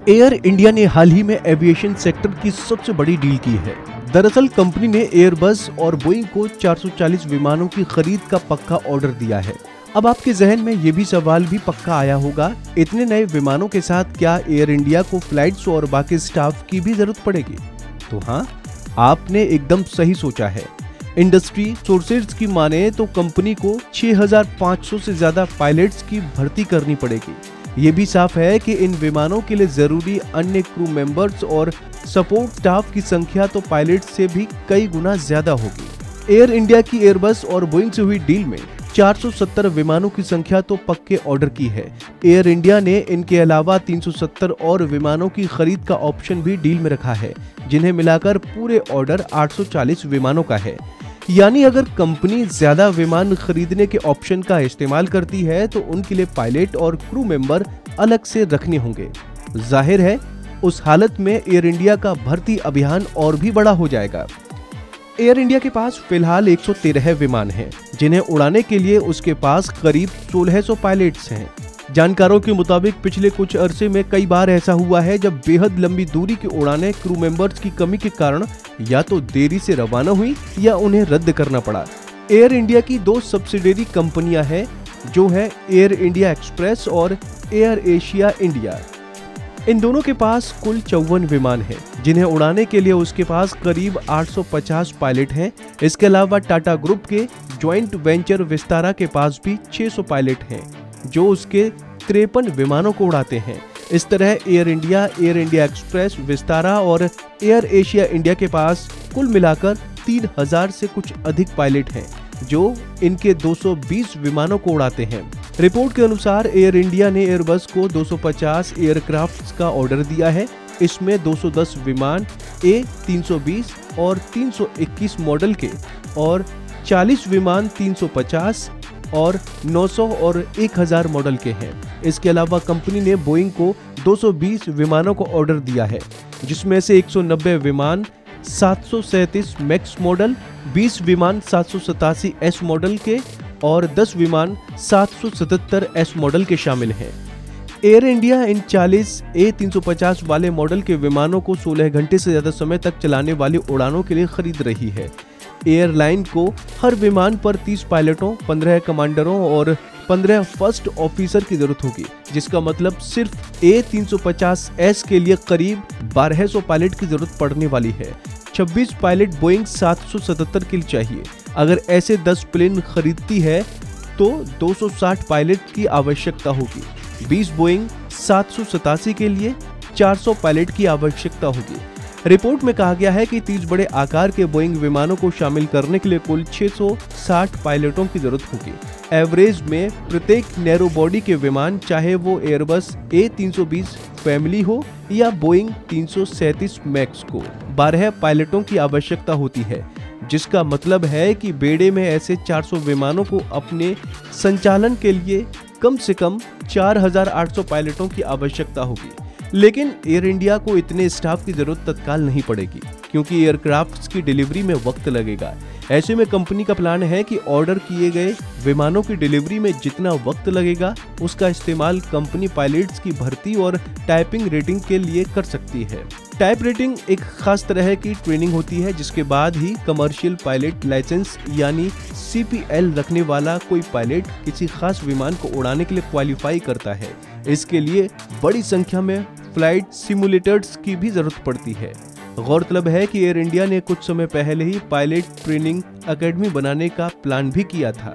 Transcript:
Air India ने हाल ही में aviation sector की सबसे बड़ी डील की है। दरअसल कंपनी ने एयरबस और बोइंग को 440 विमानों की खरीद का पक्का ऑर्डर दिया है। अब आपके जहन में ये भी सवाल भी पक्का आया होगा, इतने नए विमानों के साथ क्या एयर इंडिया को फ्लाइट्स और बाकी स्टाफ की भी जरूरत पड़ेगी? तो हाँ, आपने एकदम सही सोचा है। इंडस्ट्री सोर्सेज की माने तो कंपनी को 6500 से ज्यादा पायलट्स की भर्ती करनी पड़ेगी। ये भी साफ है कि इन विमानों के लिए जरूरी अन्य क्रू मेंबर्स और सपोर्ट स्टाफ की संख्या तो पायलट से भी कई गुना ज्यादा होगी। एयर इंडिया की एयरबस और बोइंग से हुई डील में 470 विमानों की संख्या तो पक्के ऑर्डर की है। एयर इंडिया ने इनके अलावा 370 और विमानों की खरीद का ऑप्शन भी डील में रखा है, जिन्हें मिलाकर पूरे ऑर्डर 840 विमानों का है। यानी अगर कंपनी ज्यादा विमान खरीदने के ऑप्शन का इस्तेमाल करती है तो उनके लिए पायलट और क्रू मेंबर अलग से रखने होंगे। जाहिर है उस हालत में एयर इंडिया का भर्ती अभियान और भी बड़ा हो जाएगा। एयर इंडिया के पास फिलहाल 113 विमान हैं, जिन्हें उड़ाने के लिए उसके पास करीब 1600 पायलट्स हैं। जानकारों के मुताबिक पिछले कुछ अरसे में कई बार ऐसा हुआ है जब बेहद लंबी दूरी की उड़ानें क्रू मेंबर्स की कमी के कारण या तो देरी से रवाना हुई या उन्हें रद्द करना पड़ा। एयर इंडिया की दो सब्सिडियरी कंपनियां हैं, जो है एयर इंडिया एक्सप्रेस और एयर एशिया इंडिया। इन दोनों के पास कुल 54 विमान हैं, जिन्हें उड़ाने के लिए उसके पास करीब 850 पायलट हैं। इसके अलावा टाटा ग्रुप के ज्वाइंट वेंचर विस्तारा के पास भी 600 पायलट हैं, जो उसके 53 विमानों को उड़ाते हैं। इस तरह एयर इंडिया एक्सप्रेस, विस्तारा और एयर एशिया इंडिया के पास कुल मिलाकर 3000 से कुछ अधिक पायलट हैं, जो इनके 220 विमानों को उड़ाते हैं। रिपोर्ट के अनुसार एयर इंडिया ने एयरबस को 250 एयरक्राफ्ट्स का ऑर्डर दिया है। इसमें 210 विमान A320 और 321 मॉडल के और 40 विमान 350 और 900 और 1000 मॉडल के हैं। इसके अलावा कंपनी ने बोइंग को 220 विमानों को ऑर्डर दिया है, जिसमें से 190 विमान 737 मैक्स मॉडल, 20 विमान 787 एस मॉडल के और 10 विमान 777 एस मॉडल के शामिल हैं। एयर इंडिया इन 40 A350 वाले मॉडल के विमानों को 16 घंटे से ज्यादा समय तक चलाने वाली उड़ानों के लिए खरीद रही है। एयरलाइन को हर विमान पर 30 पायलटों, 15 कमांडरों और 15 फर्स्ट ऑफिसर की जरूरत होगी, जिसका मतलब सिर्फ A350S के लिए करीब 1200 पायलट की जरूरत पड़ने वाली है। 26 पायलट बोइंग 777 के लिए चाहिए। अगर ऐसे 10 प्लेन खरीदती है तो 260 पायलट की आवश्यकता होगी। 20 बोइंग 787 के लिए 400 पायलट की आवश्यकता होगी। रिपोर्ट में कहा गया है कि 30 बड़े आकार के बोइंग विमानों को शामिल करने के लिए कुल 660 पायलटों की जरूरत होगी। एवरेज में प्रत्येक नैरो बॉडी के विमान, चाहे वो एयरबस A320 फैमिली हो या बोइंग 337 मैक्स को, 12 पायलटों की आवश्यकता होती है, जिसका मतलब है कि बेड़े में ऐसे 400 विमानों को अपने संचालन के लिए कम से कम 4800 पायलटों की आवश्यकता होगी। लेकिन एयर इंडिया को इतने स्टाफ की जरूरत तत्काल नहीं पड़ेगी, क्योंकि एयरक्राफ्ट्स की डिलीवरी में वक्त लगेगा। ऐसे में कंपनी का प्लान है कि ऑर्डर किए गए विमानों की डिलीवरी में जितना वक्त लगेगा, उसका इस्तेमाल कंपनी पायलट्स की भर्ती और टाइपिंग रेटिंग के लिए कर सकती है। टाइप रेटिंग एक खास तरह की ट्रेनिंग होती है, जिसके बाद ही कमर्शियल पायलट लाइसेंस यानी CPL रखने वाला कोई पायलट किसी खास विमान को उड़ाने के लिए क्वालिफाई करता है। इसके लिए बड़ी संख्या में फ्लाइट सिमुलेटर्स की भी जरूरत पड़ती है। गौरतलब है कि एयर इंडिया ने कुछ समय पहले ही पायलट ट्रेनिंग एकेडमी बनाने का प्लान भी किया था।